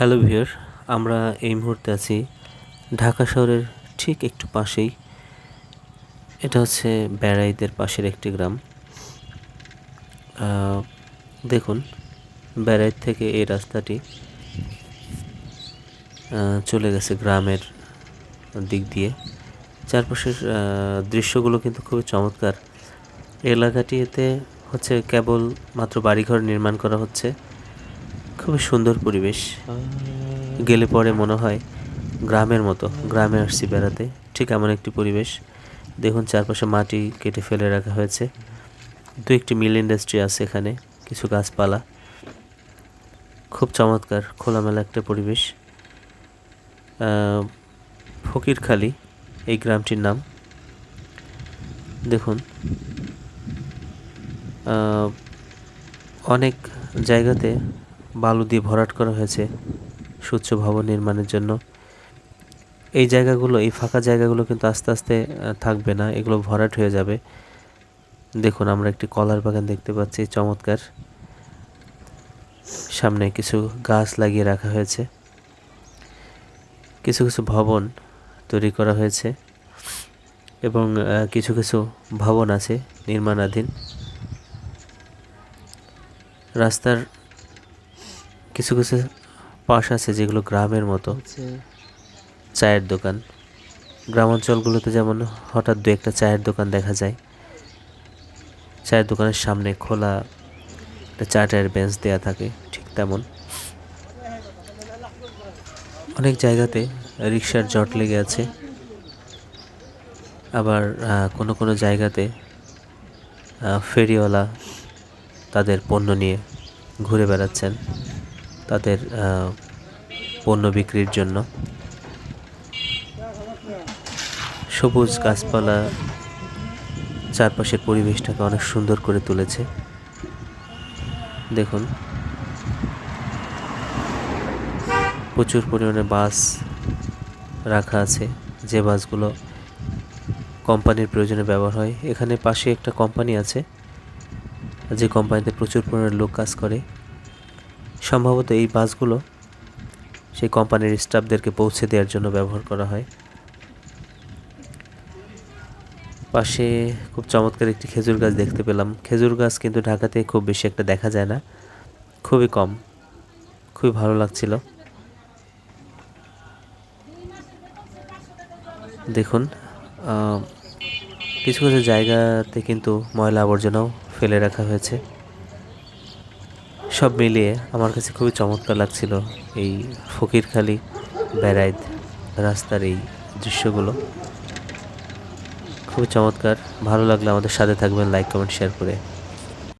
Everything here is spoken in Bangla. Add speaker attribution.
Speaker 1: হ্যালো ভিউয়ার, আমরা এই মুহূর্তে আছি ঢাকা শহরের ঠিক একটু পাশেই। এটা হচ্ছে ব্যারাইদের পাশের একটি গ্রাম। দেখুন, ব্যারাইদ থেকে এই রাস্তাটি চলে গেছে গ্রামের দিক দিয়ে। চারপাশের দৃশ্যগুলো কিন্তু খুবই চমৎকার। এলাকাটিতে হচ্ছে কেবল মাত্র বাড়িঘর নির্মাণ করা হচ্ছে। খুবই সুন্দর পরিবেশ, গেলে পরে মনে হয় গ্রামের মতো, গ্রামে আসছি বেড়াতে, ঠিক এমন একটি পরিবেশ। দেখুন, চারপাশে মাটি কেটে ফেলে রাখা হয়েছে। দু একটি মিল ইন্ডাস্ট্রি আছে এখানে, কিছু গাছপালা। খুব চমৎকার খোলামেলা একটা পরিবেশ। ফকিরখালী এই গ্রামটির নাম। দেখুন, অনেক জায়গাতে বালু দিয়ে ভরাট করা হয়েছে সুউচ্চ ভবন নির্মাণের জন্য। এই জায়গাগুলো, এই ফাঁকা জায়গাগুলো কিন্তু আস্তে আস্তে থাকবে না, এগুলো ভরাট হয়ে যাবে। দেখুন, আমরা একটি কলার বাগান দেখতে পাচ্ছি, চমৎকার। সামনে কিছু গাছ লাগিয়ে রাখা হয়েছে, কিছু কিছু ভবন তৈরি করা হয়েছে এবং কিছু কিছু ভবন আছে নির্মাণাধীন। রাস্তার কিছু কিছু পাশ আছে যেগুলো গ্রামের মতো। চায়ের দোকান, গ্রামাঞ্চলগুলোতে যেমন হঠাৎ দু একটা চায়ের দোকান দেখা যায়, চায়ের দোকানের সামনে খোলা একটা চাটায়ের বেঞ্চ দেওয়া থাকে, ঠিক তেমন। অনেক জায়গাতে রিক্সার জট লেগে আছে, আবার কোনো কোনো জায়গাতে ফেরিওয়ালা তাদের পণ্য নিয়ে ঘুরে বেড়াচ্ছেন তাদের পণ্য বিক্রির জন্য। সবুজ গাছপালা চারপাশের পরিবেশটাকে অনেক সুন্দর করে তুলেছে। দেখুন, প্রচুর পরিমাণে বাস রাখা আছে, যে বাসগুলো কোম্পানির প্রয়োজনে ব্যবহার হয়। এখানে পাশে একটা কোম্পানি আছে, যে কোম্পানিতে প্রচুর পরিমাণে লোক কাজ করে। সম্ভবত এই বাসগুলো সেই কোম্পানির স্টাফদেরকে পৌঁছে দেওয়ার জন্য ব্যবহার করা হয়। পাশে খুব চমৎকার একটি খেজুর গাছ দেখতে পেলাম। খেজুর গাছ কিন্তু ঢাকাতে খুব বেশি একটা দেখা যায় না, খুবই কম। খুবই ভালো লাগছিল। দেখুন, কিছু কিছু জায়গাতে কিন্তু ময়লা আবর্জনাও ফেলে রাখা হয়েছে। সব মিলিয়ে আমার কাছে খুবই চমৎকার লাগছিল এই ফকিরখালী ব্যারাইদ রাস্তার এই দৃশ্যগুলো। খুবই চমৎকার। ভালো লাগলে আমাদের সাথে থাকবেন, লাইক কমেন্ট শেয়ার করে।